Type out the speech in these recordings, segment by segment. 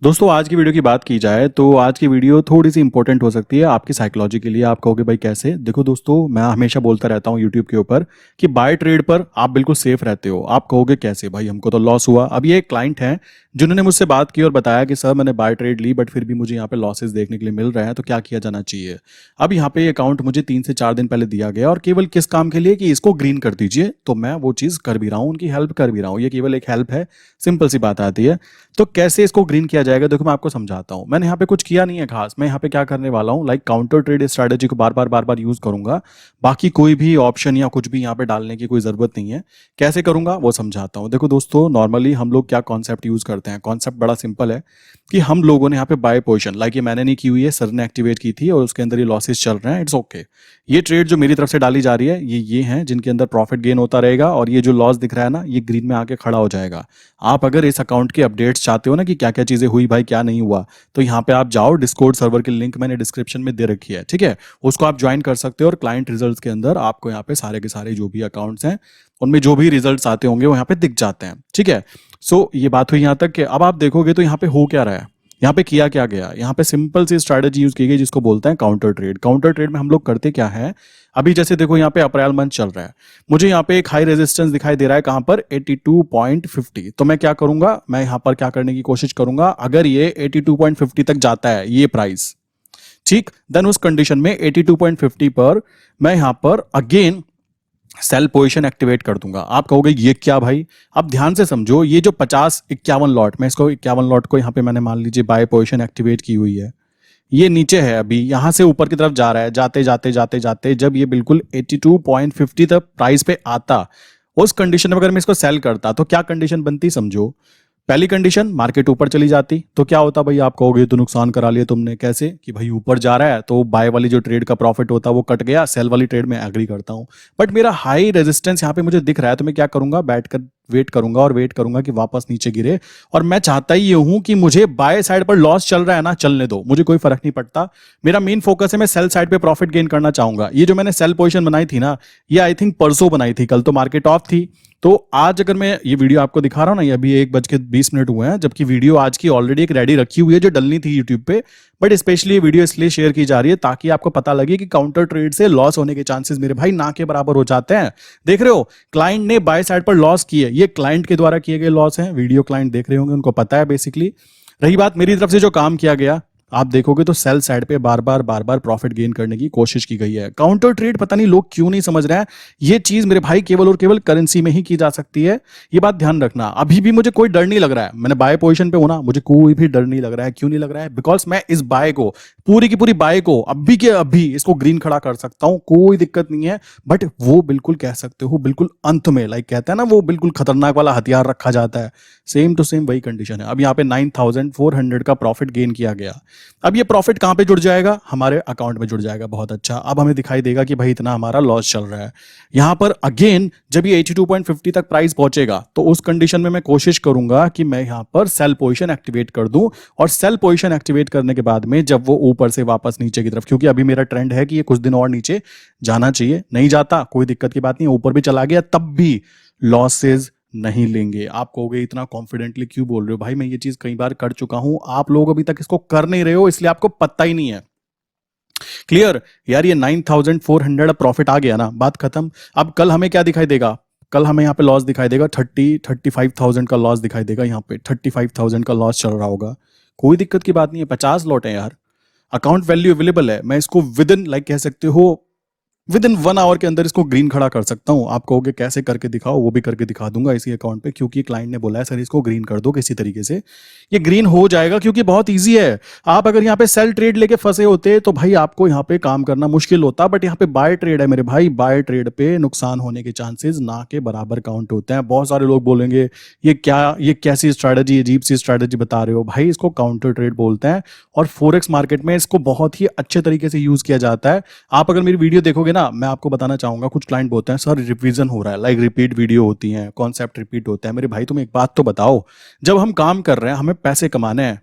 दोस्तों आज की वीडियो की बात की जाए तो आज की वीडियो थोड़ी सी इंपॉर्टेंट हो सकती है आपकी साइकोलॉजी के लिए। आप कहोगे भाई कैसे? देखो दोस्तों, मैं हमेशा बोलता रहता हूँ यूट्यूब के ऊपर कि बाय ट्रेड पर आप बिल्कुल सेफ रहते हो। आप कहोगे कैसे? भाई हमको तो लॉस हुआ। अब ये एक क्लाइंट है जिन्होंने मुझसे बात की और बताया कि सर मैंने बाय ट्रेड ली बट फिर भी मुझे यहाँ पे लॉसेस देखने के लिए मिल रहे हैं, तो क्या किया जाना चाहिए। अब यहाँ पे ये अकाउंट मुझे 3 से 4 दिन पहले दिया गया और केवल किस काम के लिए कि इसको ग्रीन कर दीजिए, तो मैं वो चीज़ कर भी रहा हूँ, उनकी हेल्प कर भी रहा हूँ। ये केवल एक हेल्प है, सिंपल सी बात आती है। तो कैसे इसको ग्रीन किया जाएगा, देखो मैं आपको समझाता हूं। मैंने यहाँ पे कुछ किया नहीं है खास। मैं यहाँ पे क्या करने वाला हूँ, लाइक काउंटर ट्रेड स्ट्रेटेजी को बार बार यूज करूंगा। बाकी कोई भी ऑप्शन या कुछ भी यहाँ पे डालने की कोई जरूरत नहीं है। कैसे करूंगा वो समझाता हूँ। देखो दोस्तों, नॉर्मली हम लोग क्या कॉन्सेप्ट यूज करते हैं, कॉन्सेप्ट बड़ा सिंपल है कि हम लोगों ने यहाँ पे बाय पोजीशन, लाइक ये मैंने नहीं की हुई है, सर ने एक्टिवेट की थी और उसके अंदर ये लॉसेस चल रहे हैं, इट्स ओके। ये ट्रेड जो मेरी तरफ से डाली जा रही है ये हैं जिनके अंदर प्रॉफिट गेन होता रहेगा और ये जो लॉस दिख रहा है ना, ये ग्रीन में आके खड़ा हो जाएगा। आप अगर इस अकाउंट के अपडेट्स चाहते हो ना कि क्या क्या चीजें हुई भाई क्या नहीं हुआ, तो यहाँ पे आप जाओ, डिस्कॉर्ड सर्वर की लिंक मैंने डिस्क्रिप्शन में दे रखी है, ठीक है। उसको आप ज्वाइन कर सकते हो और क्लाइंट रिजल्ट्स के अंदर आपको यहाँ पे सारे के सारे जो भी अकाउंट्स हैं उनमें जो भी रिजल्ट्स आते होंगे वो यहाँ पे दिख जाते हैं, ठीक है। सो ये बात हुई यहाँ तक कि अब आप देखोगे तो यहाँ पे हो क्या रहा है, यहाँ पे किया क्या गया। यहाँ पे सिंपल सी स्ट्रैटेजी यूज की गई जिसको बोलते हैं काउंटर ट्रेड। काउंटर ट्रेड में हम लोग करते क्या है, अभी जैसे देखो यहाँ पे अप्रैल मंथ चल रहा है, मुझे यहाँ पे एक हाई रेजिस्टेंस दिखाई दे रहा है, कहां पर 82.50। तो मैं क्या करूंगा, मैं यहाँ पर क्या करने की कोशिश करूंगा, अगर ये 82.50 तक जाता है ये प्राइस, ठीक, देन उस कंडीशन में 82.50 पर मैं यहाँ पर अगेन सेल पोजीशन एक्टिवेट कर दूंगा। आप कहोगे ये क्या भाई? अब ध्यान से समझो, ये जो 50-51 लॉट, मैं इसको 51 लॉट को यहाँ पे मैंने मान लीजिए बाय पोजीशन एक्टिवेट की हुई है, ये नीचे है, अभी यहां से ऊपर की तरफ जा रहा है, जाते जाते जाते जाते जब ये बिल्कुल 82.50 तक प्राइस पे आता, उस कंडीशन में अगर मैं इसको सेल करता तो क्या कंडीशन बनती समझो। पहली कंडीशन, मार्केट ऊपर चली जाती तो क्या होता भाई? आप कहोगे तो नुकसान करा लिया तुमने। कैसे? कि भाई ऊपर जा रहा है तो बाय वाली जो ट्रेड का प्रॉफिट होता है वो कट गया, सेल वाली ट्रेड में एग्री करता हूं, बट मेरा हाई रेजिस्टेंस यहाँ पे मुझे दिख रहा है, तो मैं क्या करूंगा, बैठ कर वेट करूंगा और वेट करूंगा कि वापस नीचे गिरे। और मैं चाहता ही ये हूं कि मुझे बाय साइड पर लॉस चल रहा है ना, चलने दो, मुझे कोई फर्क नहीं पड़ता। मेरा मेन फोकस है मैं सेल साइड पे प्रॉफिट गेन करना चाहूंगा। ये जो मैंने सेल पोजीशन बनाई थी ना, ये आई थिंक परसों बनाई थी, कल तो मार्केट ऑफ थी। तो आज अगर मैं ये वीडियो आपको दिखा रहा हूं ना, ये अभी 1:20 हुए हैं, जबकि वीडियो आज की ऑलरेडी एक रेडी रखी हुई है जो डलनी थी यूट्यूब पे, बट स्पेशली ये वीडियो इसलिए शेयर की जा रही है ताकि आपको पता लगे कि काउंटर ट्रेड से लॉस होने के चांसेस मेरे भाई ना के बराबर हो जाते हैं। देख रहे हो, क्लाइंट ने बाय साइड पर लॉस किए, ये क्लाइंट के द्वारा किए गए लॉस हैं, वीडियो क्लाइंट देख रहे होंगे, उनको पता है बेसिकली। रही बात मेरी तरफ से जो काम किया गया, आप देखोगे तो सेल साइड पे बार बार प्रॉफिट गेन करने की कोशिश की गई है। काउंटर ट्रेड पता नहीं लोग क्यों नहीं समझ रहे हैं, ये चीज मेरे भाई केवल और केवल करेंसी में ही की जा सकती है, ये बात ध्यान रखना। अभी भी मुझे कोई डर नहीं लग रहा है, मैंने बाय पोजीशन पे हूं ना, मुझे कोई भी डर नहीं लग रहा है। क्यों नहीं लग रहा है? बिकॉज मैं इस बाय को, पूरी की पूरी बाय को अभी के अभी इसको ग्रीन खड़ा कर सकता हूं, कोई दिक्कत नहीं है। बट वो बिल्कुल कह सकते हो बिल्कुल अंत में, लाइक कहते हैं ना वो बिल्कुल खतरनाक वाला हथियार रखा जाता है, सेम टू सेम वही कंडीशन है। अब यहाँ पे 9400 का प्रॉफिट गेन किया गया। अब ये प्रॉफिट कहां पे जुड़ जाएगा? हमारे अकाउंट में जुड़ जाएगा। बहुत अच्छा, अब हमें दिखाई देगा कि भाई इतना हमारा लॉस चल रहा है। यहां पर अगेन जब ये 82.50 तक प्राइस पहुंचेगा तो उस कंडीशन में मैं कोशिश करूंगा कि मैं यहां पर सेल पोजीशन एक्टिवेट कर दूं, और सेल पोजीशन एक्टिवेट करने के बाद में जब वो ऊपर से वापस नीचे की तरफ, क्योंकि अभी मेरा ट्रेंड है कि ये कुछ दिन और नीचे जाना चाहिए, नहीं जाता कोई दिक्कत की बात नहीं, ऊपर भी चला गया तब भी लॉसेज नहीं लेंगे। आप कहोगे इतना कॉन्फिडेंटली क्यों बोल रहे हो? भाई मैं ये चीज कई बार कर चुका हूं, आप लोग अभी तक इसको कर नहीं रहे हो इसलिए आपको पता ही नहीं है। क्लियर यार, ये 9400 प्रॉफिट आ गया ना, बात खत्म। अब कल हमें क्या दिखाई देगा? कल हमें यहाँ पे लॉस दिखाई देगा 35,000 का लॉस दिखाई देगा। यहाँ पे 35,000 का लॉस चल रहा होगा, कोई दिक्कत की बात नहीं है, 50 लॉट है यार, अकाउंट वैल्यू अवेलेबल है, मैं इसको विद इन लाइक कह सकते हो विद इन 1 आवर के अंदर इसको ग्रीन खड़ा कर सकता हूं। आप कहोगे कैसे करके दिखाओ, वो भी करके दिखा दूंगा इसी अकाउंट पे, क्योंकि क्लाइंट ने बोला है सर इसको ग्रीन कर दो किसी तरीके से, ये ग्रीन हो जाएगा क्योंकि बहुत इजी है। आप अगर यहाँ पे सेल ट्रेड लेके फंसे होते तो भाई आपको यहाँ पे काम करना मुश्किल होता, बट यहाँ पे बाय ट्रेड है मेरे भाई, बाय ट्रेड पे नुकसान होने के चांसेस ना के बराबर काउंट होते हैं। बहुत सारे लोग बोलेंगे ये क्या, ये कैसी स्ट्रैटेजी, अजीब सी स्ट्रैटेजी बता रहे हो। भाई इसको काउंटर ट्रेड बोलते हैं और फोरेक्स मार्केट में इसको बहुत ही अच्छे तरीके से यूज किया जाता है। आप अगर मेरी वीडियो देखोगे ना, मैं आपको बताना चाहूंगा, कुछ क्लाइंट बोलते हैं सर रिवीजन हो रहा है, लाइक रिपीट वीडियो होती हैं, कॉन्सेप्ट रिपीट होता है। मेरे भाई तुम एक बात तो बताओ, जब हम काम कर रहे हैं हमें पैसे कमाने हैं,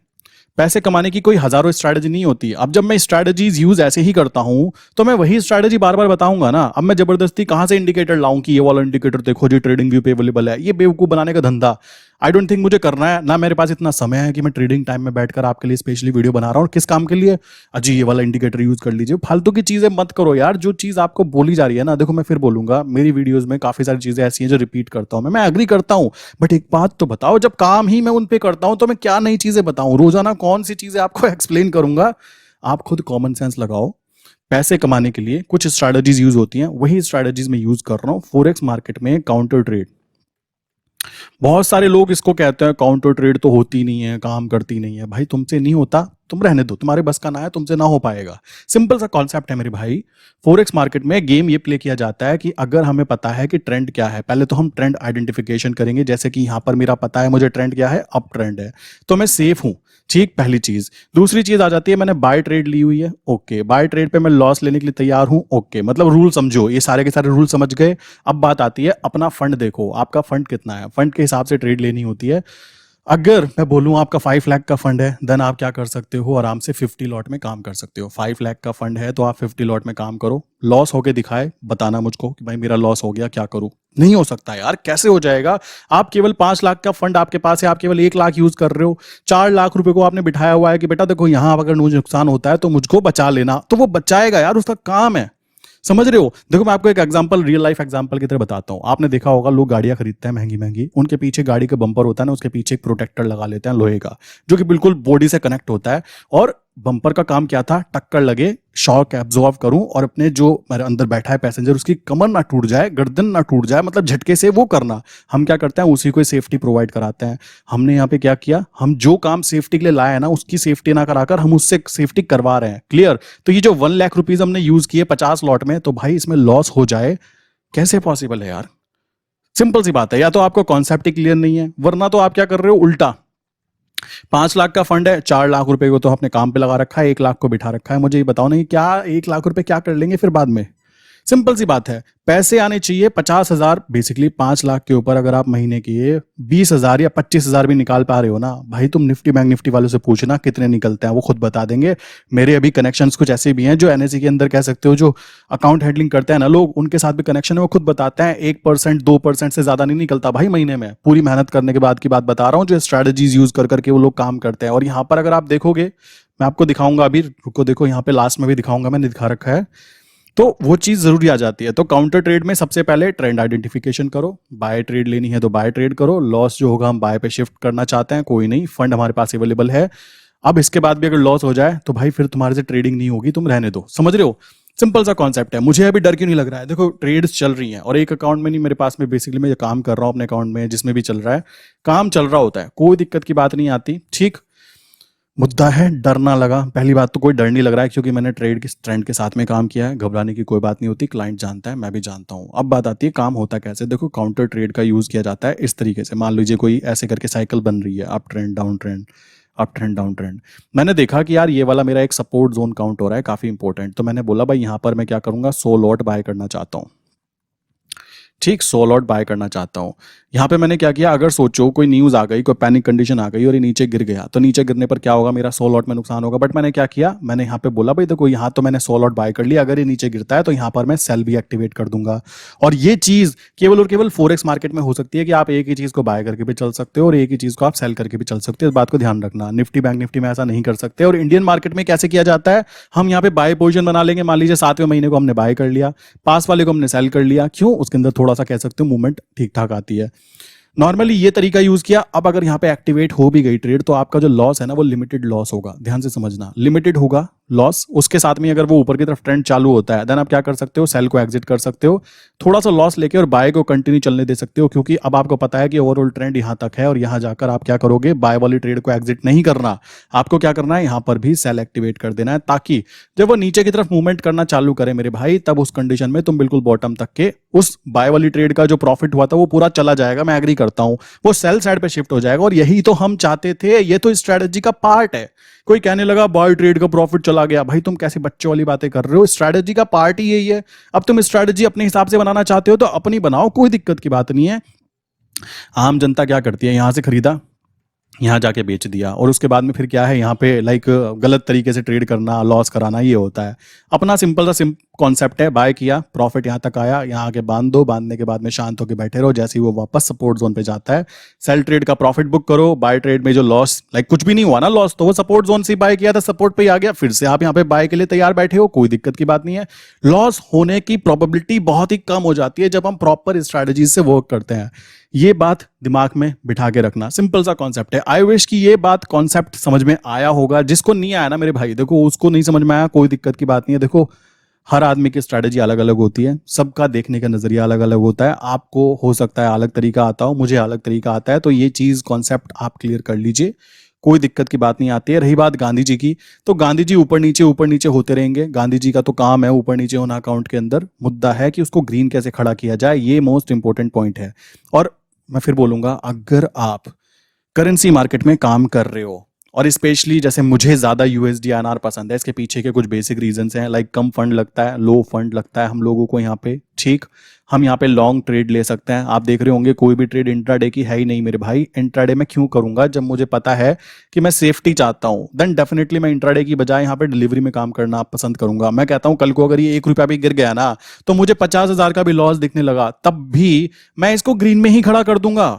पैसे कमाने की कोई हजारों स्ट्रैटेजी नहीं होती। अब जब मैं स्ट्रैटेजीज यूज ऐसे ही करता हूं तो मैं वही स्ट्रैटेजी बार बार बताऊंगा ना। अब मैं जबरदस्ती कहां से इंडिकेटर लाऊं कि ये वाला इंडिकेटर देखो जी ट्रेडिंग व्यू पे अवेलेबल है, ये बेवकूफ बनाने का धंधा। आई डोंट थिंक मुझे करना है, ना मेरे पास इतना समय है कि मैं ट्रेडिंग टाइम में बैठकर आपके लिए स्पेशली वीडियो बना रहा हूँ। किस काम के लिए? अजी ये वाला इंडिकेटर यूज कर लीजिए। फालतू की चीजें मत करो यार। जो चीज आपको बोली जा रही है ना, देखो मैं फिर बोलूंगा, मेरी वीडियोस में काफी सारी चीजें ऐसी हैं जो रिपीट करता हूं मैं एग्री करता हूं, बट एक बात तो बताओ, जब काम ही मैं उन पे करता हूं तो मैं क्या नई चीजें बताऊं? रोजाना कौन सी चीजें आपको एक्सप्लेन करूंगा? आप खुद कॉमन सेंस लगाओ। पैसे कमाने के लिए कुछ स्ट्रैटेजीज यूज होती हैं, वही स्ट्रैटेजीज मैं यूज कर रहा हूं फॉरेक्स मार्केट में। काउंटर ट्रेड, बहुत सारे लोग इसको कहते हैं काउंटर ट्रेड तो होती नहीं है, काम करती नहीं है। भाई तुमसे नहीं होता, तुम रहने दो, तुम्हारे बस का ना है, तुमसे ना हो पाएगा। सिंपल सा कॉन्सेप्ट है मेरे भाई। फॉरेक्स मार्केट में गेम ये प्ले किया जाता है कि अगर हमें पता है कि ट्रेंड क्या है, पहले तो हम ट्रेंड आइडेंटिफिकेशन करेंगे। जैसे कि यहां पर मेरा पता है, मुझे ट्रेंड क्या है, अप ट्रेंड है, तो मैं सेफ हूं। ठीक, पहली चीज। दूसरी चीज आ जाती है, मैंने बाय ट्रेड ली हुई है, ओके, बाय ट्रेड पे मैं लॉस लेने के लिए तैयार हूं, ओके, मतलब रूल समझो, ये सारे के सारे रूल समझ गए। अब बात आती है अपना फंड देखो, आपका फंड कितना है, फंड के हिसाब से ट्रेड लेनी होती है। अगर मैं बोलूं आपका 5 लाख का फंड है, देन आप क्या कर सकते हो, आराम से 50 लॉट में काम कर सकते हो। 5 लाख का फंड है तो आप 50 लॉट में काम करो। लॉस होके दिखाए, बताना मुझको कि भाई मेरा लॉस हो गया, क्या करूं? नहीं हो सकता यार, कैसे हो जाएगा? आप केवल 5 लाख का फंड आपके पास है, आप केवल 1 लाख यूज कर रहे हो। 4 लाख रुपए को आपने बिठाया हुआ है कि बेटा देखो यहां अगर मुझे नुकसान होता है तो मुझको बचा लेना, तो वो बचाएगा यार, उसका काम है। समझ रहे हो? देखो मैं आपको एक एग्जांपल, रियल लाइफ एग्जांपल की तरह बताता हूं। आपने देखा होगा लोग गाड़ियां खरीदते हैं महंगी महंगी, उनके पीछे गाड़ी का बम्पर होता है ना, उसके पीछे एक प्रोटेक्टर लगा लेते हैं लोहे का, जो कि बिल्कुल बॉडी से कनेक्ट होता है। और बम्पर का काम क्या था? टक्कर लगे, शॉक एब्जॉर्ब करूं और अपने जो मेरे अंदर बैठा है पैसेंजर, उसकी कमर ना टूट जाए, गर्दन ना टूट जाए, मतलब झटके से वो करना। हम क्या करते हैं, उसी को सेफ्टी प्रोवाइड कराते हैं। हमने यहाँ पे क्या किया, हम जो काम सेफ्टी के लिए लाए हैं ना, उसकी सेफ्टी ना कराकर हम उससे सेफ्टी करवा रहे हैं। क्लियर? तो ये जो 1 लाख रुपीज हमने यूज किए 50 लॉट में, तो भाई इसमें लॉस हो जाए, कैसे पॉसिबल है यार? सिंपल सी बात है, या तो आपको कॉन्सेप्ट ही क्लियर नहीं है, वरना तो आप क्या कर रहे हो, उल्टा। 5 लाख का फंड है, 4 लाख रुपए को तो आपने काम पे लगा रखा है, 1 लाख को बिठा रखा है। मुझे ये बताओ नहीं, क्या 1 लाख रुपए क्या कर लेंगे फिर बाद में? सिंपल सी बात है, पैसे आने चाहिए 50,000, बेसिकली 5 लाख के ऊपर अगर आप महीने के 20,000 या 25,000 भी निकाल पा रहे हो ना भाई, तुम निफ्टी बैंक निफ्टी वालों से पूछना कितने निकलते हैं, वो खुद बता देंगे। मेरे अभी कनेक्शंस कुछ ऐसे भी हैं जो एनएससी के अंदर कह सकते हो, जो अकाउंट हैंडलिंग करते हैं ना लोग, उनके साथ भी कनेक्शन है, वो खुद बताते हैं 1% 2% से ज्यादा नहीं निकलता भाई महीने में। पूरी मेहनत करने के बाद की बात बता रहा हूँ, जो स्ट्रैटेजीज यूज कर करके वो लोग काम करते हैं। और यहाँ पर अगर आप देखोगे, मैं आपको दिखाऊंगा अभी, रुको देखो यहाँ पे लास्ट में भी दिखाऊंगा, मैंने दिखा रखा है, तो वो चीज जरूरी आ जाती है। तो काउंटर ट्रेड में सबसे पहले ट्रेंड आइडेंटिफिकेशन करो, बाय ट्रेड लेनी है तो बाय ट्रेड करो, लॉस जो होगा हम बाय पे शिफ्ट करना चाहते हैं, कोई नहीं, फंड हमारे पास अवेलेबल है। अब इसके बाद भी अगर लॉस हो जाए तो भाई फिर तुम्हारे से ट्रेडिंग नहीं होगी, तुम रहने दो। समझ रहे हो? सिंपल सा कॉन्सेप्ट है। मुझे अभी डर क्यों नहीं लग रहा है? देखो ट्रेड्स चल रही हैं और एक अकाउंट में नहीं, मेरे पास में बेसिकली मैं ये काम कर रहा हूं अपने अकाउंट में, जिसमें भी चल रहा है, काम चल रहा होता है, कोई दिक्कत की बात नहीं आती। ठीक, मुद्दा है डर ना लगा। पहली बात तो कोई डर नहीं लग रहा है, क्योंकि मैंने ट्रेंड के साथ में काम किया है, घबराने की कोई बात नहीं होती, क्लाइंट जानता है, मैं भी जानता हूं। अब बात आती है काम होता कैसे। देखो काउंटर ट्रेड का यूज किया जाता है इस तरीके से, मान लीजिए कोई ऐसे करके साइकिल बन रही है, up trend down trend, up trend down trend. मैंने देखा कि यार ये वाला मेरा एक सपोर्ट जोन काउंट हो रहा है, काफी इंपॉर्टेंट, तो मैंने बोला भाई यहाँ पर मैं क्या करूंगा, 100 लॉट बाय करना चाहता हूँ। ठीक, 100 लॉट बाय करना चाहता हूं। यहां पे मैंने क्या किया, अगर सोचो कोई न्यूज आ गई, कोई पैनिक कंडीशन आ गई और ये नीचे गिर गया, तो नीचे गिरने पर क्या होगा, मेरा 100 लॉट में नुकसान होगा। बट मैंने क्या किया, मैंने यहाँ पे बोला भाई देखो यहाँ तो मैंने 100 लॉट बाय कर लिया, अगर ये नीचे गिरता है तो यहाँ पर मैं सेल भी एक्टिवेट कर दूंगा। और ये चीज केवल और केवल फॉरेक्स मार्केट में हो सकती है कि आप एक ही चीज को बाय करके भी चल सकते हो और एक ही चीज को आप सेल करके भी चल सकते हो। इस बात को ध्यान रखना, निफ्टी बैंक निफ्टी में ऐसा नहीं कर सकते। और इंडियन मार्केट में कैसे किया जाता है, हम यहाँ पे बाय पोजीशन बना लेंगे, मान लीजिए 7वें महीने को हमने बाय कर लिया, पास वाले को हमने सेल कर लिया, क्यों, उसके अंदर थोड़ा सा कह सकते हो मूवमेंट ठीक ठाक आती है। नॉर्मली ये तरीका यूज किया। अब अगर यहां पे एक्टिवेट हो भी गई ट्रेड, तो आपका जो लॉस है ना वो लिमिटेड लॉस होगा, ध्यान से समझना, लिमिटेड होगा लॉस। उसके साथ में अगर वो ऊपर की तरफ ट्रेंड चालू होता है, देन आप क्या कर सकते हो, सेल को एग्जिट कर सकते हो, थोड़ा सा लॉस लेके, और बाय को कंटिन्यू चलने दे सकते हो, क्योंकि अब आपको पता है कि ओवरऑल ट्रेंड यहां तक है और यहां जाकर आप क्या करोगे, बाय वाली ट्रेड को एग्जिट नहीं करना, आपको क्या करना है, यहां पर भी सेल एक्टिवेट कर देना है, ताकि जब वो नीचे की तरफ मूवमेंट करना चालू करे मेरे भाई, तब उस कंडीशन में तुम बिल्कुल बॉटम तक के उस बाय वाली ट्रेड का जो प्रॉफिट हुआ था वो पूरा चला जाएगा। मैं एग्री करता हूं, वो सेल साइड पे शिफ्ट हो जाएगा, और यही तो हम चाहते थे, ये तो स्ट्रेटजी का पार्ट है। कोई कहने लगा बाय ट्रेड का प्रॉफिट चला गया, भाई तुम कैसी बच्चों वाली बातें कर रहे हो, स्ट्रेटजी का पार्ट ही यही है। अब तुम स्ट्रेटजी अपने हिसाब से बनाना चाहते हो तो अपनी बनाओ, कोई दिक्कत की बात नहीं है। आम जनता क्या करती है, यहां से खरीदा, यहाँ जाके बेच दिया, और उसके बाद में फिर क्या है, यहाँ पे लाइक गलत तरीके से ट्रेड करना, लॉस कराना, ये होता है। अपना सिंपल सा कॉन्सेप्ट है, बाय किया, प्रॉफिट यहाँ तक आया, यहाँ आके बांध दो, बांधने के बाद में शांत होकर बैठे रहो, जैसे ही वो वापस सपोर्ट जोन पे जाता है सेल ट्रेड का प्रॉफिट बुक करो। बाय ट्रेड में जो लॉस, लाइक कुछ भी नहीं हुआ ना लॉस, तो वो सपोर्ट जोन से बाय किया था, सपोर्ट पे ही आ गया, फिर से आप यहाँ पे बाय के लिए तैयार बैठे हो, कोई दिक्कत की बात नहीं है। लॉस होने की प्रोबेबिलिटी बहुत ही कम हो जाती है जब हम प्रॉपर स्ट्रेटजी से वर्क करते हैं। ये बात दिमाग में बिठा के रखना, सिंपल सा कॉन्सेप्ट है। आई विश कि ये बात कॉन्सेप्ट समझ में आया होगा। जिसको नहीं आया ना मेरे भाई, देखो उसको नहीं समझ में आया, कोई दिक्कत की बात नहीं है। देखो हर आदमी की स्ट्रैटेजी अलग अलग होती है, सबका देखने का नजरिया अलग अलग होता है। आपको हो सकता है अलग तरीका आता हो, मुझे अलग तरीका आता है, तो ये चीज कॉन्सेप्ट आप क्लियर कर लीजिए, कोई दिक्कत की बात नहीं आती है। रही बात गांधी जी की, तो गांधी जी ऊपर नीचे होते रहेंगे, गांधी जी का तो काम है ऊपर नीचे होना अकाउंट के अंदर। मुद्दा है कि उसको ग्रीन कैसे खड़ा किया जाए, ये मोस्ट इंपॉर्टेंट पॉइंट है। और मैं फिर बोलूंगा, अगर आप करेंसी मार्केट में काम कर रहे हो, और स्पेशली जैसे मुझे ज्यादा यूएसडी आरआर पसंद है, इसके पीछे के कुछ बेसिक रीजंस हैं, लाइक कम फंड लगता है, लो फंड लगता है हम लोगों को यहाँ पे, ठीक। हम यहाँ पे लॉन्ग ट्रेड ले सकते हैं। आप देख रहे होंगे कोई भी ट्रेड इंट्राडे की है ही नहीं मेरे भाई। इंट्राडे में क्यों करूंगा, जब मुझे पता है कि मैं सेफ्टी चाहता हूं, देन डेफिनेटली मैं इंट्राडे की बजाय यहाँ पे डिलीवरी में काम करना पसंद करूंगा। मैं कहता हूं कल को अगर ये 1 रुपया भी गिर गया ना, तो मुझे 50,000 का भी लॉस दिखने लगा, तब भी मैं इसको ग्रीन में ही खड़ा कर दूंगा।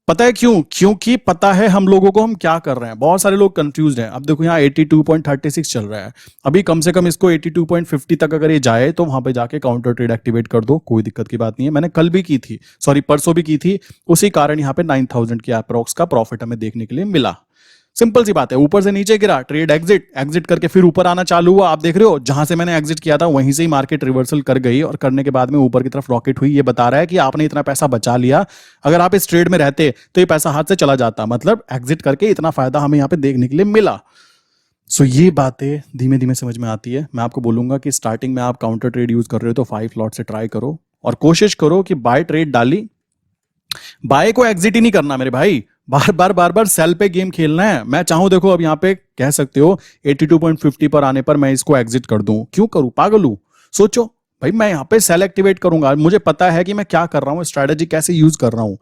पता है क्यों? क्योंकि पता है हम लोगों को हम क्या कर रहे हैं। बहुत सारे लोग कंफ्यूज हैं। अब देखो यहाँ 82.36 चल रहा है, अभी कम से कम इसको 82.50 तक अगर ये जाए तो वहां पे जाके काउंटर ट्रेड एक्टिवेट कर दो, कोई दिक्कत की बात नहीं है। मैंने कल भी की थी, सॉरी परसों भी की थी, उसी कारण यहाँ पे 9,000 की अप्रोक्स का प्रॉफिट हमें देखने के लिए मिला। सिंपल सी बात है, ऊपर से नीचे गिरा, ट्रेड एग्जिट, एग्जिट करके फिर ऊपर आना चालू हुआ। आप देख रहे हो जहां से मैंने एग्जिट किया था वहीं से ही मार्केट रिवर्सल कर गई, और करने के बाद में ऊपर की तरफ रॉकेट हुई। ये बता रहा है कि आपने इतना पैसा बचा लिया, अगर आप इस ट्रेड में रहते तो ये पैसा हाथ से चला जाता, मतलब एग्जिट करके इतना फायदा हमें यहाँ पे देखने के लिए मिला। सो ये बातें धीमे धीमे समझ में आती है। मैं आपको बोलूंगा कि स्टार्टिंग में आप काउंटर ट्रेड यूज कर रहे हो तो 5 लॉट से ट्राई करो, और कोशिश करो कि बाय ट्रेड डाली, बाय को एग्जिट ही नहीं करना मेरे भाई, बार बार सेल पे गेम खेलना है। मैं चाहूं, देखो अब यहाँ पे कह सकते हो 82.50 पर आने पर मैं इसको एग्जिट कर दूं, क्यों करूं, पागल हूं? सोचो भाई, मैं यहाँ पे सेल एक्टिवेट करूंगा, मुझे पता है कि मैं क्या कर रहा हूं, स्ट्रेटेजी कैसे यूज कर रहा हूं।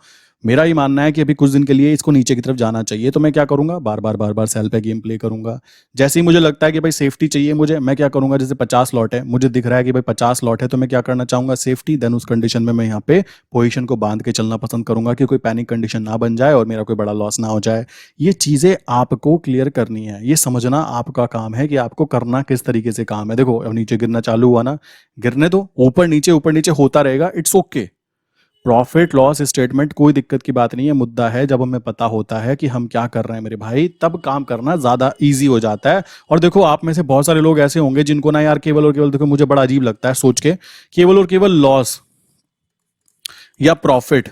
मेरा ही मानना है कि अभी कुछ दिन के लिए इसको नीचे की तरफ जाना चाहिए, तो मैं क्या करूंगा, बार बार सेल पे गेम प्ले करूंगा। जैसे ही मुझे लगता है कि भाई सेफ्टी चाहिए मुझे, मैं क्या करूंगा, जैसे 50 लॉट है, मुझे दिख रहा है कि भाई 50 लॉट है, तो मैं क्या करना चाहूंगा, सेफ्टी। देन उस कंडीशन में मैं यहाँ पे पोजीशन को बांध के चलना पसंद करूंगा कि कोई पैनिक कंडीशन ना बन जाए और मेरा कोई बड़ा लॉस ना हो जाए। ये चीजें आपको क्लियर करनी है, ये समझना आपका काम है कि आपको करना किस तरीके से काम है। देखो अब नीचे गिरना चालू हुआ ना, गिरने दो, ऊपर नीचे होता रहेगा, it's okay. Profit loss statement कोई दिक्कत की बात नहीं है। मुद्दा है जब हमें पता होता है कि हम क्या कर रहे हैं मेरे भाई, तब काम करना ज्यादा इजी हो जाता है। और देखो आप में से बहुत सारे लोग ऐसे होंगे जिनको ना यार केवल और केवल, देखो मुझे बड़ा अजीब लगता है सोच के, केवल और केवल लॉस या प्रॉफिट,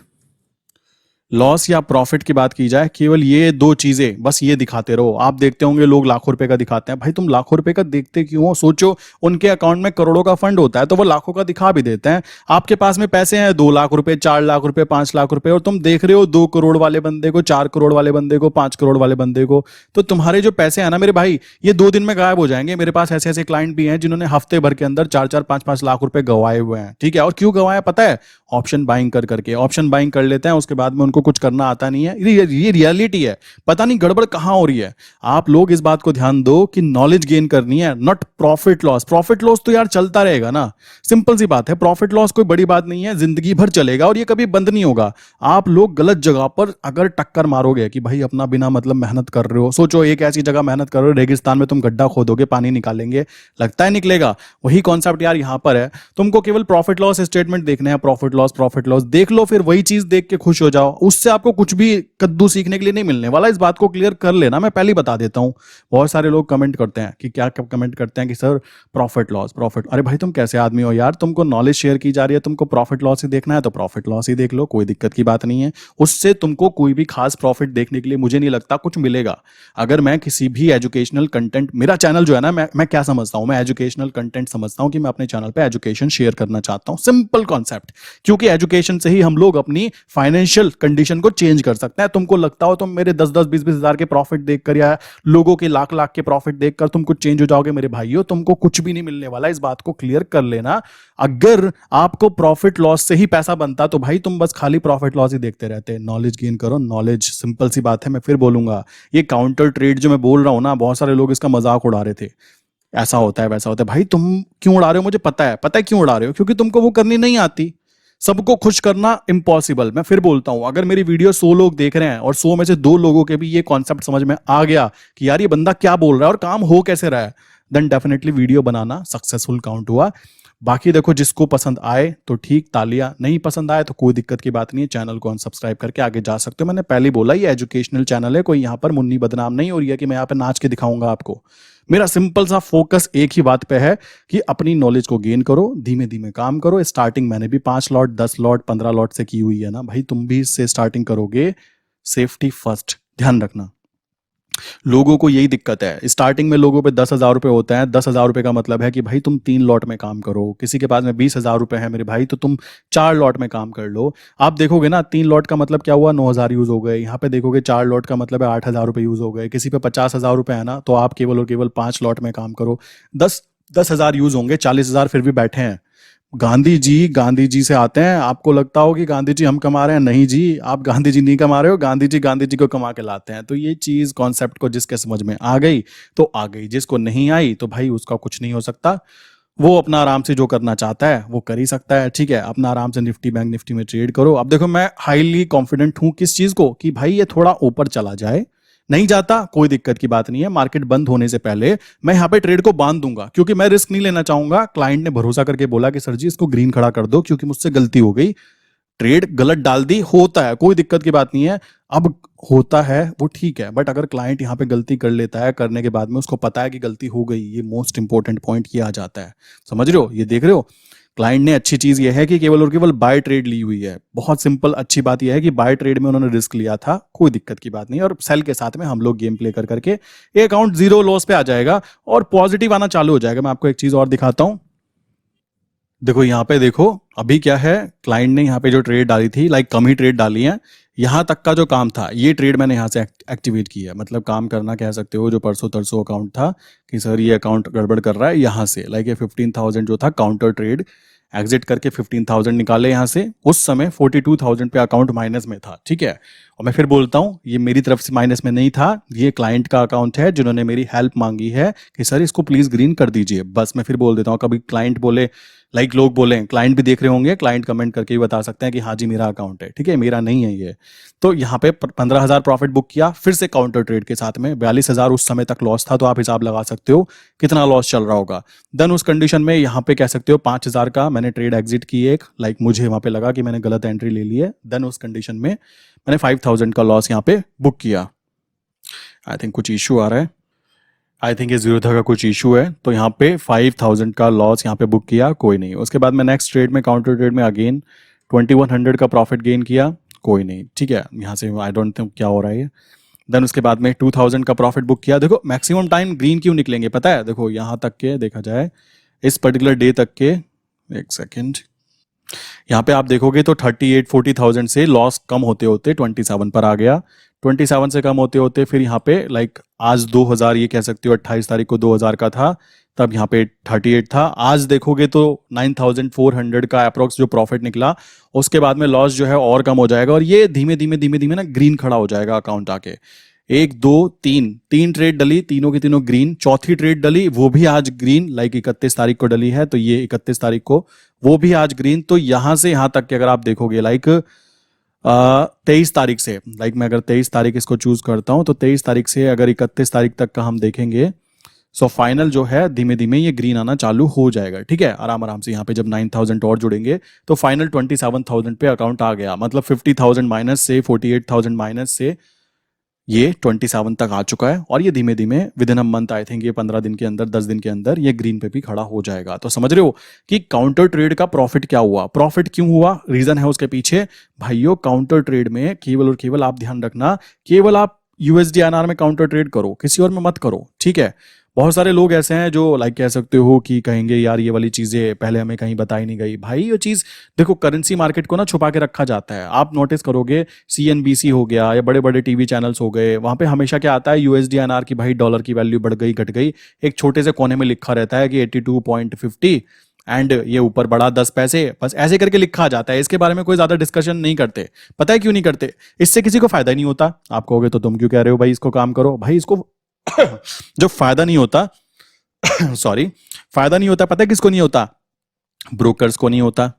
लॉस या प्रॉफिट की बात की जाए, केवल ये दो चीजें बस ये दिखाते रहो। आप देखते होंगे लोग लाखों रुपए का दिखाते हैं, भाई तुम लाखों रुपए का देखते क्यों हो? सोचो उनके अकाउंट में करोड़ों का फंड होता है तो वो लाखों का दिखा भी देते हैं। आपके पास में पैसे हैं 2 लाख रुपए, 4 लाख रुपए, 5 लाख रुपए, और तुम देख रहे हो 2 करोड़ वाले बंदे को, 4 करोड़ वाले बंदे को, 5 करोड़ वाले बंदे को। तो तुम्हारे जो पैसे हैं ना मेरे भाई, ये 2 दिन में गायब हो जाएंगे। मेरे पास ऐसे ऐसे क्लाइंट भी हैं जिन्होंने हफ्ते भर के अंदर 4-4, 5-5 लाख रुपए गंवाए हुए हैं, ठीक है। और क्यों गंवाया पता है? ऑप्शन बाइंग करके ऑप्शन बाइंग कर लेते हैं, उसके बाद में उनको कुछ करना आता नहीं है। ये रियलिटी है, पता नहीं गड़बड़ कहां हो रही है। आप लोग इस बात को ध्यान दो कि नॉलेज गेन करनी है, not profit loss. Profit loss तो यार चलता रहेगा ना, सिंपल सी बात है। प्रॉफिट लॉस कोई बड़ी बात नहीं है, जिंदगी भर चलेगा और ये कभी बंद नहीं होगा। आप लोग गलत जगह पर अगर टक्कर मारोगे कि भाई अपना बिना मतलब मेहनत कर रहे हो, सोचो एक ऐसी जगह मेहनत कर रहे हो, रेगिस्तान में तुम गड्ढा खोदोगे, पानी निकालेंगे, लगता है निकलेगा? वही कॉन्सेप्ट यार यहां पर है। तुमको केवल प्रॉफिट लॉस स्टेटमेंट देखने हैं, प्रॉफिट लॉस देख लो, फिर वही चीज देख के खुश हो जाओ। उससे आपको कुछ भी कद्दू सीखने के लिए नहीं मिलने वाला, इस बात को क्लियर कर लेना। मैं पहले ही बता देता हूं, बहुत सारे लोग कमेंट करते हैं कि क्या कमेंट करते हैं कि सर प्रॉफिट लॉस प्रॉफिट, अरे भाई तुम कैसे आदमी हो यार, तुमको नॉलेज शेयर की जा रही है, तुमको प्रॉफिट लॉस ही देखना है तो प्रॉफिट लॉस ही देख लो, कोई दिक्कत की बात नहीं है। उससे तुमको कोई भी खास प्रॉफिट देखने के लिए मुझे नहीं लगता कुछ मिलेगा। अगर मैं किसी भी एजुकेशनल कंटेंट, मेरा चैनल जो है ना, मैं क्या समझता हूं, मैं एजुकेशनल कंटेंट समझता हूं कि मैं अपने चैनल पे एजुकेशन शेयर करना चाहता हूं, सिंपल कॉन्सेप्ट। क्योंकि एजुकेशन से ही हम लोग अपनी फाइनेंशियल कंडीशन कंडीशन को चेंज कर सकता है। तुमको लगता हो तुम मेरे 10-10 20-20 हजार के प्रॉफिट देखकर या लोगों के लाख-लाख के प्रॉफिट देखकर तुम कुछ चेंज हो जाओगे, मेरे भाइयों तुमको कुछ भी नहीं मिलने वाला। इस बात को क्लियर कर लेना। अगर आपको प्रॉफिट लॉस से ही पैसा बनता तो भाई तुम बस खाली प्रॉफिट लॉस ही देखते रहते। नॉलेज गेन करो, नॉलेज, सिंपल सी बात है। मैं फिर बोलूंगा, ये काउंटर ट्रेड जो मैं बोल रहा हूं ना, बहुत सारे लोग इसका मजाक उड़ा रहे थे, ऐसा होता है वैसा होता है। भाई तुम क्यों उड़ा रहे हो, मुझे पता है क्यों उड़ा रहे हो, क्योंकि तुमको वो करनी नहीं आती। सबको खुश करना इम्पॉसिबल। मैं फिर बोलता हूं, अगर मेरी वीडियो 100 लोग देख रहे हैं और 100 में से 2 लोगों के भी ये कॉन्सेप्ट समझ में आ गया कि यार ये बंदा क्या बोल रहा है और काम हो कैसे रहा है, देन डेफिनेटली वीडियो बनाना सक्सेसफुल काउंट हुआ। बाकी देखो, जिसको पसंद आए तो ठीक, तालियां, नहीं पसंद आए तो कोई दिक्कत की बात नहीं है, चैनल को अनसब्सक्राइब करके आगे जा सकते हो। मैंने पहले ही बोला, ये एजुकेशनल चैनल है, कोई यहाँ पर मुन्नी बदनाम नहीं हो रही है कि मैं यहाँ पे नाच के दिखाऊंगा आपको। मेरा सिंपल सा फोकस एक ही बात पे है कि अपनी नॉलेज को गेन करो, धीमे धीमे काम करो। स्टार्टिंग मैंने भी 5 लॉट, 10 लॉट, 15 लॉट से की हुई है ना भाई, तुम भी इससे स्टार्टिंग करोगे। सेफ्टी फर्स्ट, ध्यान रखना। लोगों को यही दिक्कत है, स्टार्टिंग में लोगों पे 10,000 रुपए होते हैं। 10,000 रुपए का मतलब है कि भाई तुम 3 लॉट में काम करो। किसी के पास में 20,000 रुपए है मेरे भाई, तो तुम 4 लॉट में काम कर लो। आप देखोगे ना, 3 लॉट का मतलब क्या हुआ, 9,000 यूज हो गए। यहाँ पे देखोगे 4 लॉट का मतलब है 8,000 रुपए यूज हो गए। किसी पे 50,000 रुपए है ना, तो आप केवल और केवल 5 लॉट में काम करो। 10,000 यूज होंगे, 40,000 फिर भी बैठे हैं। गांधी जी से आते हैं। आपको लगता हो कि गांधी जी हम कमा रहे हैं, नहीं जी, आप गांधी जी नहीं कमा रहे हो, गांधी जी को कमा के लाते हैं। तो ये चीज कॉन्सेप्ट को जिसके समझ में आ गई तो आ गई, जिसको नहीं आई तो भाई उसका कुछ नहीं हो सकता। वो अपना आराम से जो करना चाहता है वो कर ही सकता है, ठीक है। अपना आराम से निफ्टी बैंक निफ्टी में ट्रेड करो। अब देखो, मैं हाईली कॉन्फिडेंट हूं किस चीज को, कि भाई ये थोड़ा ऊपर चला जाए। नहीं जाता, कोई दिक्कत की बात नहीं है। मार्केट बंद होने से पहले मैं यहां पे ट्रेड को बांध दूंगा, क्योंकि मैं रिस्क नहीं लेना चाहूंगा। क्लाइंट ने भरोसा करके बोला कि सर जी इसको ग्रीन खड़ा कर दो, क्योंकि मुझसे गलती हो गई, ट्रेड गलत डाल दी, होता है, कोई दिक्कत की बात नहीं है। अब होता है वो ठीक है, बट अगर क्लाइंट यहाँ पे गलती कर लेता है, करने के बाद में उसको पता है कि गलती हो गई, ये मोस्ट इंपॉर्टेंट पॉइंट ये आ जाता है। समझ रहे हो, ये देख रहे हो। क्लाइंट ने अच्छी चीज ये है कि केवल और केवल बाय ट्रेड ली हुई है। बहुत सिंपल अच्छी बात यह है कि बाय ट्रेड में उन्होंने रिस्क लिया था, कोई दिक्कत की बात नहीं। और सेल के साथ में हम लोग गेम प्ले कर करके ये अकाउंट 0 लॉस पे आ जाएगा और पॉजिटिव आना चालू हो जाएगा। मैं आपको एक चीज और दिखाता हूं। देखो यहाँ पे, देखो अभी क्या है, क्लाइंट ने यहाँ पे जो ट्रेड डाली थी, लाइक कम ही ट्रेड डाली है। यहाँ तक का जो काम था, ये ट्रेड मैंने यहाँ से एक्टिवेट किया, मतलब काम करना कह सकते हो। जो परसों तरसों अकाउंट था कि सर ये अकाउंट गड़बड़ कर रहा है, यहाँ से लाइक ये 15,000 जो था काउंटर ट्रेड, एग्जिट करके 15,000 निकाले यहाँ से। उस समय 42,000 पे अकाउंट माइनस में था, ठीक है। और मैं फिर बोलता हूँ, ये मेरी तरफ से माइनस में नहीं था, ये क्लाइंट का अकाउंट है जिन्होंने मेरी हेल्प मांगी है कि सर इसको प्लीज ग्रीन कर दीजिए। बस मैं फिर बोल देता हूँ, कभी क्लाइंट बोले, लाइक लोग बोले, क्लाइंट भी देख रहे होंगे, क्लाइंट कमेंट करके भी बता सकते हैं कि हाँ जी मेरा अकाउंट है, ठीक है, मेरा नहीं है ये। तो यहाँ पे 15,000 प्रॉफिट बुक किया, फिर से काउंटर ट्रेड के साथ में 42,000 उस समय तक लॉस था, तो आप हिसाब लगा सकते हो कितना लॉस चल रहा होगा। देन उस कंडीशन में यहाँ पे कह सकते हो 5,000 का मैंने ट्रेड एग्जिट की एक, लाइक मुझे वहां पे लगा कि मैंने गलत एंट्री ले ली है। देन उस कंडीशन में मैंने 5,000 का लॉस यहाँ पे बुक किया। आई थिंक कुछ इशू आ रहा है, आई थिंक ये जीरोधा का कुछ इशू है। तो यहाँ पे 5,000 का लॉस यहाँ पे बुक किया, कोई नहीं। उसके बाद मैं नेक्स्ट ट्रेड में, काउंटर ट्रेड में अगेन 2,100 का प्रॉफिट गेन किया, कोई नहीं, ठीक है। यहाँ से आई डोंट थिंक क्या हो रहा है ये। देन उसके बाद में 2,000 का प्रॉफिट बुक किया। देखो मैक्सिमम टाइम ग्रीन क्यों निकलेंगे पता है, देखो यहाँ तक के देखा जाए, इस पर्टिकुलर डे तक के, एक सेकेंड, यहाँ पे आप देखोगे तो 38-40,000 से लॉस कम होते होते 27 पर आ गया। 27 से कम होते होते फिर यहाँ पे लाइक आज 2,000, ये कह सकते हो 28 तारीख को 2,000 का था, तब यहाँ पे 38 था। आज देखोगे तो 9,400 का अप्रोक्स जो प्रॉफिट निकला, उसके बाद में लॉस जो है और कम हो जाएगा, और ये धीमे धीमे धीमे धीमे ना ग्रीन खड़ा हो जाएगा अकाउंट आके। 1 2 3 ट्रेड डली, तीनों की तीनों ग्रीन। चौथी ट्रेड डली, वो भी आज ग्रीन, लाइक 31 तारीख को डली है, तो ये 31 तारीख को, वो भी आज ग्रीन। तो यहां से यहां तक के अगर आप देखोगे लाइक 23 तारीख से, लाइक मैं अगर 23 तारीख इसको चूज करता हूं, तो 23 तारीख से अगर 31 तारीख तक का हम देखेंगे, सो फाइनल जो है धीमे धीमे ये ग्रीन आना चालू हो जाएगा, ठीक है, आराम आराम से। यहाँ पे जब 9,000 और जुड़ेंगे तो फाइनल 27,000 पे अकाउंट आ गया, मतलब 50,000 माइनस से, 48,000 माइनस से ये 27 तक आ चुका है। और ये धीमे धीमे with in a month, I think ये 15 दिन के अंदर, 10 दिन के अंदर ये ग्रीन पे भी खड़ा हो जाएगा। तो समझ रहे हो कि काउंटर ट्रेड का प्रॉफिट क्या हुआ, प्रॉफिट क्यों हुआ, रीजन है उसके पीछे। भाइयों काउंटर ट्रेड में केवल और केवल आप ध्यान रखना, केवल आप USD INR में काउंटर ट्रेड करो, किसी और में मत करो, ठीक है। बहुत सारे लोग ऐसे हैं जो लाइक कह सकते हो कि कहेंगे यार ये वाली चीजें पहले हमें कहीं बताई नहीं गई। भाई ये चीज देखो, करेंसी मार्केट को ना छुपा के रखा जाता है। आप नोटिस करोगे सीएनबीसी हो गया या बड़े बड़े टीवी चैनल्स हो गए, वहां पे हमेशा क्या आता है, यूएसडीएनआर की भाई डॉलर की वैल्यू बढ़ गई घट गई, एक छोटे से कोने में लिखा रहता है कि 82.50 एंड ये ऊपर बढ़ा 10 पैसे, बस ऐसे करके लिखा जाता है। इसके बारे में कोई ज्यादा डिस्कशन नहीं करते। पता है क्यों नहीं करते? इससे किसी को फायदा ही नहीं होता। आप कहोगे तो तुम क्यों कह रहे हो भाई इसको काम करो? भाई इसको जो फायदा नहीं होता सॉरी, फायदा नहीं होता, पता है किसको नहीं होता? ब्रोकर्स को नहीं होता।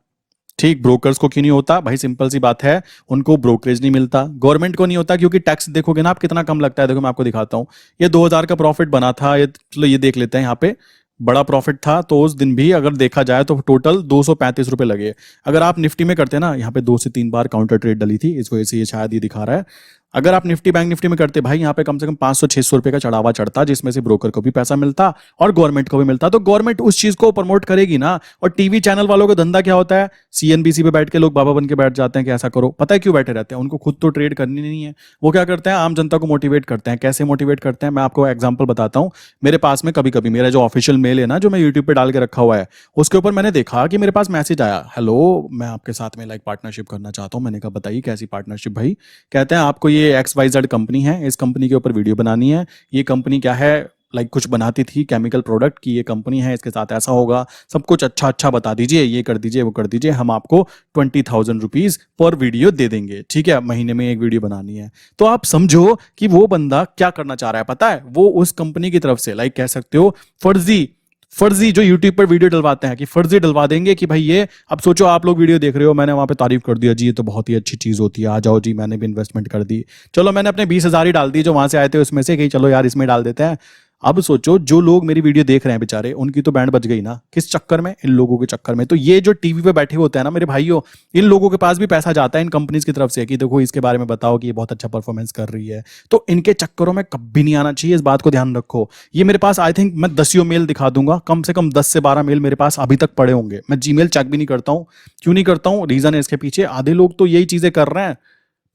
ठीक, ब्रोकर्स को क्यों नहीं होता भाई? सिंपल सी बात है, उनको ब्रोकरेज नहीं मिलता। गवर्नमेंट को नहीं होता क्योंकि टैक्स देखोगे ना आप कितना कम लगता है। देखो मैं आपको दिखाता हूं, ये 2000 का प्रॉफिट बना था, ये चलो ये देख लेते हैं। यहाँ पे बड़ा प्रॉफिट था तो उस दिन भी अगर देखा जाए तो टोटल 235 रुपए लगे। अगर आप निफ्टी में करते ना, यहाँ पे 2 से 3 बार काउंटर ट्रेड डली थी, इस वजह से ये शायद ये दिखा रहा है। अगर आप निफ्टी बैंक निफ्टी में करते भाई, यहाँ पे कम से कम 500-600 रुपए का चढ़ावा चढ़ता, जिसमें से ब्रोकर को भी पैसा मिलता और गवर्नमेंट को भी मिलता। तो गवर्नमेंट उस चीज को प्रमोट करेगी ना। और टीवी चैनल वालों का धंधा क्या होता है? सीएनबीसी पे बैठ के लोग बाबा बन के बैठ जाते हैं कि ऐसा करो। पता है क्यों बैठे रहते हैं? उनको खुद तो ट्रेड करनी नहीं है। वो क्या करते हैं, आम जनता को मोटिवेट करते हैं। कैसे मोटिवेट करते हैं मैं आपको एग्जाम्पल बताता हूँ। मेरे पास में कभी कभी मेरा जो ऑफिशियल मेल है ना, जो मैं यूट्यूब पे डाल के रखा हुआ है, उसके ऊपर मैंने देखा कि मेरे पास मैसेज आया, हेलो मैं आपके साथ में लाइक पार्टनरशिप करना चाहता हूँ। मैंने कहा बताइए कैसी पार्टनरशिप भाई? कहते हैं आपको ये XYZ कंपनी है, इस कंपनी के ऊपर वीडियो बनानी है। ये कंपनी क्या है, लाइक कुछ बनाती थी केमिकल प्रोडक्ट की, ये कंपनी है, इसके साथ ऐसा होगा, सब कुछ अच्छा अच्छा बता दीजिए, ये कर दीजिए वो कर दीजिए, हम आपको 20,000 रुपीज पर वीडियो दे देंगे। ठीक है, महीने में एक वीडियो बनानी है। तो आप समझो कि वो बंदा क्या करना चाह रहा है, पता है? वो उस कंपनी की तरफ से लाइक कह सकते हो फर्जी फर्जी जो यूट्यूब पर वीडियो डलवाते हैं कि फर्जी डलवा देंगे कि भाई ये, अब सोचो आप लोग वीडियो देख रहे हो, मैंने वहां पे तारीफ कर दिया जी, ये तो बहुत ही अच्छी चीज होती है, आ जाओ जी, मैंने भी इन्वेस्टमेंट कर दी। चलो मैंने अपने 20,000 ही डाल दी जो वहां से आए थे उसमें से, कि चलो यार इसमें डाल देते हैं। अब सोचो जो लोग मेरी वीडियो देख रहे हैं बेचारे, उनकी तो बैंड बज गई ना। किस चक्कर में? इन लोगों के चक्कर में। तो ये जो टीवी पे बैठे होते हैं ना मेरे भाइयों, इन लोगों के पास भी पैसा जाता है इन कंपनीज की तरफ से कि देखो इसके बारे में बताओ कि ये बहुत अच्छा परफॉर्मेंस कर रही है। तो इनके चक्करों में कभी नहीं आना चाहिए, इस बात को ध्यान रखो। ये मेरे पास आई थिंक मैं 10 मेल दिखा दूंगा, कम से कम 10 से 12 मेल मेरे पास अभी तक पड़े होंगे। मैं जीमेल चेक भी नहीं करता हूं। क्यों नहीं करता हूं? रीजन है इसके पीछे। आधे लोग तो यही चीजें कर रहे हैं,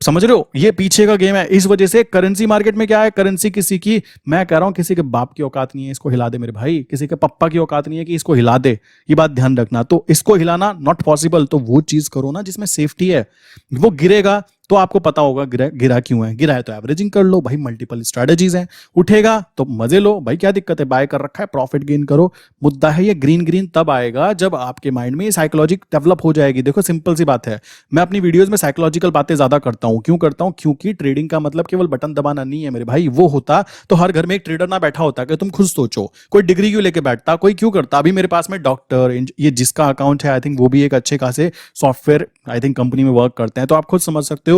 समझ रहे हो? ये पीछे का गेम है। इस वजह से करेंसी मार्केट में क्या है, करेंसी किसी की, मैं कह रहा हूं किसी के बाप की औकात नहीं है इसको हिला दे मेरे भाई, किसी के पप्पा की औकात नहीं है कि इसको हिला दे। ये बात ध्यान रखना। तो इसको हिलाना नॉट पॉसिबल। तो वो चीज करो ना जिसमें सेफ्टी है। वो गिरेगा तो आपको पता होगा गिरा गिरा क्यों है। गिरा है तो एवरेजिंग कर लो भाई, मल्टीपल स्ट्रेटजीज हैं। उठेगा तो मजे लो भाई, क्या दिक्कत है? बाय कर रखा है, प्रॉफिट गेन करो। मुद्दा है ये ग्रीन ग्रीन तब आएगा जब आपके माइंड में ये साइकोलॉजी डेवलप हो जाएगी। देखो सिंपल सी बात है, मैं अपनी वीडियोस में साइकोलॉजिकल बातें ज्यादा करता हूं। क्यों करता हूं? क्योंकि ट्रेडिंग का मतलब केवल बटन दबाना नहीं है मेरे भाई। वो होता तो हर घर में एक ट्रेडर ना बैठा होता। कि तुम खुद सोचो, कोई डिग्री क्यों लेके बैठता, कोई क्यों करता? अभी मेरे पास में डॉक्टर, ये जिसका अकाउंट है आई थिंक वो भी एक अच्छे खासे सॉफ्टवेयर आई थिंक कंपनी में वर्क करते हैं। तो आप खुद समझ सकते हो।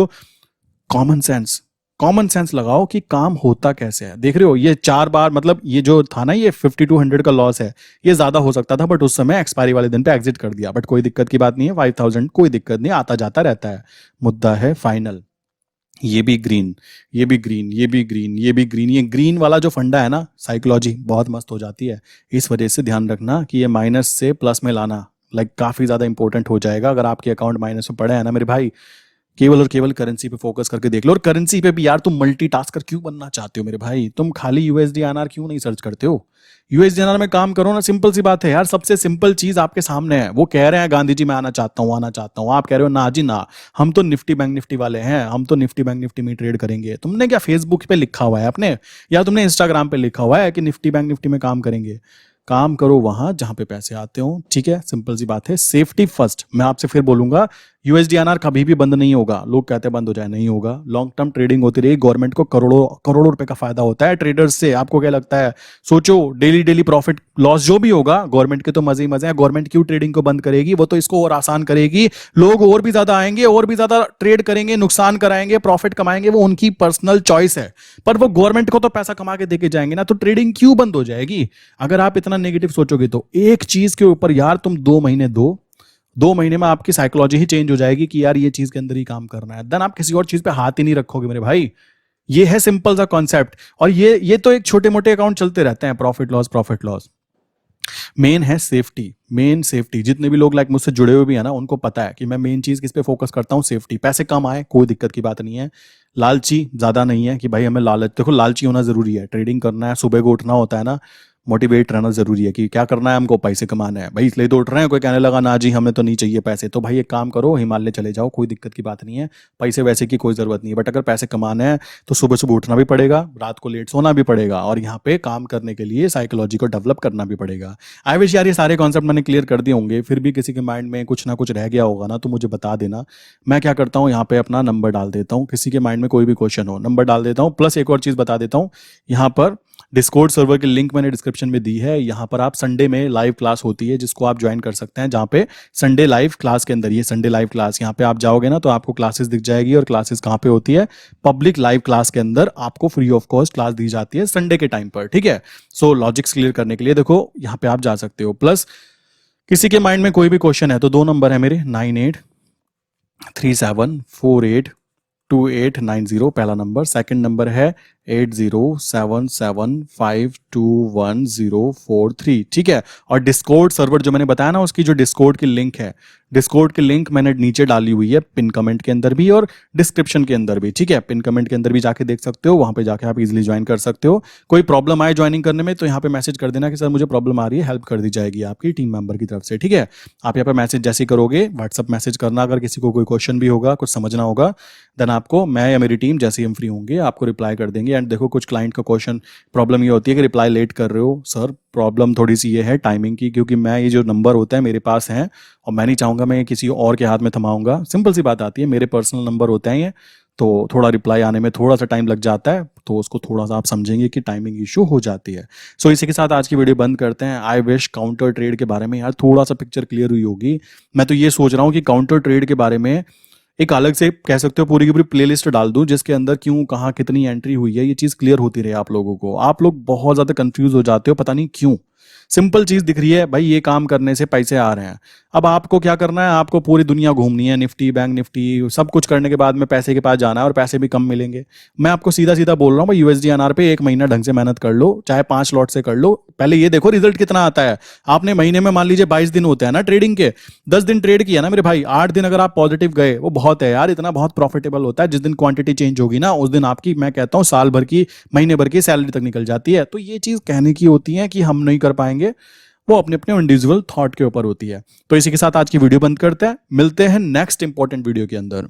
कॉमन सेंस, कॉमन सेंस लगाओ कि काम होता कैसे है। देख रहे हो ये 4 बार, मतलब ये जो था ना, ये 5200 का लॉस है, ये ज्यादा हो सकता था बट उस समय एक्सपायरी वाले दिन पे एग्जिट कर दिया। बट कोई दिक्कत की बात नहीं है, 5000 कोई दिक्कत नहीं, आता जाता रहता है। मुद्दा है फाइनल। ये भी ग्रीन, ये भी ग्रीन, ये भी ग्रीन, ये भी ग्रीन। ये ग्रीन वाला जो फंडा है ना, साइकोलॉजी बहुत मस्त हो जाती है। इस वजह से ध्यान रखना कि ये माइनस से प्लस में लाना लाइक काफी ज्यादा इंपॉर्टेंट हो जाएगा। अगर आपके अकाउंट माइनस में पड़े हैं ना मेरे भाई, केवल और केवल करेंसी पे फोकस करके देख लो। और करेंसी पे भी यार तुम मल्टीटास्कर क्यों बनना चाहते हो मेरे भाई? तुम खाली यूएसडीआरआर क्यों नहीं सर्च करते हो? यूएसडीआरआर में काम करो ना। सिंपल सी बात है यार, सबसे सिंपल चीज आपके सामने है। वो कह रहे हैं गांधी जी मैं आना चाहता हूं, आना चाहता हूं। आप कह रहे हो ना जी ना, हम तो निफ्टी बैंक निफ्टी वाले हैं, हम तो निफ्टी बैंक निफ्टी में ट्रेड करेंगे। तुमने क्या फेसबुक पे लिखा हुआ है अपने, या तुमने इंस्टाग्राम पे लिखा हुआ है कि निफ्टी बैंक निफ्टी में काम करेंगे? काम करो वहां जहां पे पैसे आते हो। ठीक है, सिंपल सी बात है, सेफ्टी फर्स्ट। मैं आपसे फिर बोलूंगा, यूएसडीआरआर कभी भी बंद नहीं होगा। लोग कहते हैं बंद हो जाए, नहीं होगा। लॉन्ग टर्म ट्रेडिंग होती रही, गवर्नमेंट को करोड़ों करोड़ों रुपए का फायदा होता है ट्रेडर्स से। आपको क्या लगता है? सोचो, डेली डेली प्रॉफिट लॉस जो भी होगा, गवर्नमेंट के तो मजे ही मजे हैं। गवर्नमेंट क्यों ट्रेडिंग को बंद करेगी? वो तो इसको और आसान करेगी। लोग और भी ज्यादा आएंगे, और भी ज्यादा ट्रेड करेंगे, नुकसान कराएंगे, प्रॉफिट कमाएंगे, वो उनकी पर्सनल चॉइस है। पर वो गवर्नमेंट को तो पैसा कमा के देके जाएंगे ना, तो ट्रेडिंग क्यों बंद हो जाएगी? अगर आप इतना नेगेटिव सोचोगे तो एक चीज के ऊपर यार तुम 2 महीने दो, 2 महीने में आपकी साइकोलॉजी ही चेंज हो जाएगी कि यार ये चीज के अंदर ही काम करना है। देन आप किसी और चीज पे हाथ ही नहीं रखोगे मेरे भाई। ये है सिंपल सा कॉन्सेप्ट। और ये तो एक छोटे मोटे अकाउंट चलते रहते हैं, profit loss profit loss. Main है सेफ्टी, मेन सेफ्टी। जितने भी लोग लाइक मुझसे जुड़े हुए भी है ना, उनको पता है कि मैं मेन चीज किस पे फोकस करता हूँ, सेफ्टी। पैसे कम आए कोई दिक्कत की बात नहीं है, लालची ज्यादा नहीं है कि भाई हमें लालच। देखो लालची होना जरूरी है, ट्रेडिंग करना है, सुबह को उठना होता है ना, मोटिवेट रहना जरूरी है कि क्या करना है, हमको पैसे कमाना है भाई, इसलिए तो उठ रहे हैं। कोई कहने लगा ना जी हमें तो नहीं चाहिए पैसे, तो भाई एक काम करो, हिमालय चले जाओ, कोई दिक्कत की बात नहीं है, पैसे वैसे की कोई जरूरत नहीं है। बट अगर पैसे कमाने हैं तो सुबह सुबह उठना भी पड़ेगा, रात को लेट सोना भी पड़ेगा, और यहाँ पे काम करने के लिए साइकोलॉजी को डेवलप करना भी पड़ेगा। आई विश यार ये सारे कॉन्सेप्ट मैंने क्लियर कर दिए होंगे, फिर भी किसी के माइंड में कुछ ना कुछ रह गया होगा ना तो मुझे बता देना। मैं क्या करता हूँ यहाँ पे अपना नंबर डाल देता हूँ, किसी के माइंड में कोई भी क्वेश्चन हो नंबर डाल देता हूँ। प्लस एक और चीज़ बता देता हूँ, यहाँ पर डिस्कॉर्ड सर्वर की लिंक मैंने डिस्क्रिप्शन में दी है। यहाँ पर आप संडे में लाइव क्लास होती है जिसको आप ज्वाइन कर सकते हैं, जहाँ पे संडे लाइव क्लास के अंदर, ये संडे लाइव क्लास यहाँ पे आप जाओगे ना तो आपको क्लासेस दिख जाएगी। और क्लासेस कहाँ पे होती है, पब्लिक लाइव क्लास के अंदर आपको फ्री ऑफ कॉस्ट क्लास दी जाती है संडे के टाइम पर, ठीक है। सो लॉजिक्स क्लियर करने के लिए देखो यहाँ पे आप जा सकते हो। प्लस किसी के माइंड में कोई भी क्वेश्चन है तो 2 नंबर है मेरे, 9837482890 पहला नंबर। सेकंड नंबर है 8077521043, ठीक है। और डिस्कॉर्ड सर्वर जो मैंने बताया ना, उसकी जो डिस्कॉर्ड की लिंक है, डिस्कॉर्ड की लिंक मैंने नीचे डाली हुई है पिन कमेंट के अंदर भी और डिस्क्रिप्शन के अंदर भी, ठीक है। पिन कमेंट के अंदर भी जाके देख सकते हो, वहां पे जाके आप इजीली ज्वाइन कर सकते हो। कोई प्रॉब्लम आए ज्वाइनिंग करने में तो यहाँ पे मैसेज कर देना कि सर मुझे प्रॉब्लम आ रही है, हेल्प कर दी जाएगी आपकी टीम मेंबर की तरफ से, ठीक है। आप यहाँ पे मैसेज जैसे करोगे, व्हाट्सअप मैसेज करना, अगर किसी को कोई क्वेश्चन भी होगा, कुछ समझना होगा, देन आपको मैं या मेरी टीम जैसे ही हम फ्री होंगे आपको रिप्लाई कर देंगे। एंड देखो कुछ क्लाइंट का क्वेश्चन प्रॉब्लम ये होती है कि रिप्लाई लेट कर रहे हो सर, प्रॉब्लम थोड़ी सी ये है टाइमिंग की, क्योंकि मैं ये जो नंबर होता है मेरे पास है और मैं नहीं चाहूँगा मैं किसी और के हाथ में थमाऊंगा। सिंपल सी बात आती है, मेरे पर्सनल नंबर होते हैं ये, तो थोड़ा रिप्लाई आने में थोड़ा सा टाइम लग जाता है, तो उसको थोड़ा सा आप समझेंगे कि टाइमिंग इशू हो जाती है। सो इसी के साथ आज की वीडियो बंद करते हैं। आई विश काउंटर ट्रेड के बारे में यार थोड़ा सा पिक्चर क्लियर हुई होगी। मैं तो ये सोच रहा हूँ कि काउंटर ट्रेड के बारे में एक अलग से कह सकते हो पूरी की पूरी प्लेलिस्ट डाल दूं, जिसके अंदर क्यों कहाँ कितनी एंट्री हुई है, ये चीज़ क्लियर होती रहे आप लोगों को। आप लोग बहुत ज़्यादा कंफ्यूज हो जाते हो, पता नहीं क्यों। सिंपल चीज दिख रही है भाई, ये काम करने से पैसे आ रहे हैं। अब आपको क्या करना है, आपको पूरी दुनिया घूमनी है, निफ्टी बैंक निफ्टी सब कुछ करने के बाद में पैसे के पास जाना है, और पैसे भी कम मिलेंगे। मैं आपको सीधा सीधा बोल रहा हूँ भाई, यूएसडी एनआर पे 1 महीना ढंग से मेहनत कर लो, चाहे 5 लॉट से कर लो। पहले ये देखो रिजल्ट कितना आता है। आपने महीने में मान लीजिए 22 दिन होते हैं ना ट्रेडिंग के, 10 दिन ट्रेड किया ना मेरे भाई, 8 दिन अगर आप पॉजिटिव गए वो बहुत है यार, इतना बहुत प्रॉफिटेबल होता है। जिस दिन क्वांटिटी चेंज होगी ना उस दिन आपकी, मैं कहता हूँ साल भर की, महीने भर की सैलरी तक निकल जाती है। तो ये चीज कहने की होती है कि हम नहीं कर पाएंगे, वो अपने अपने इंडिविजुअल थॉट के ऊपर होती है। तो इसी के साथ आज की वीडियो बंद करते हैं, मिलते हैं नेक्स्ट इंपॉर्टेंट वीडियो के अंदर।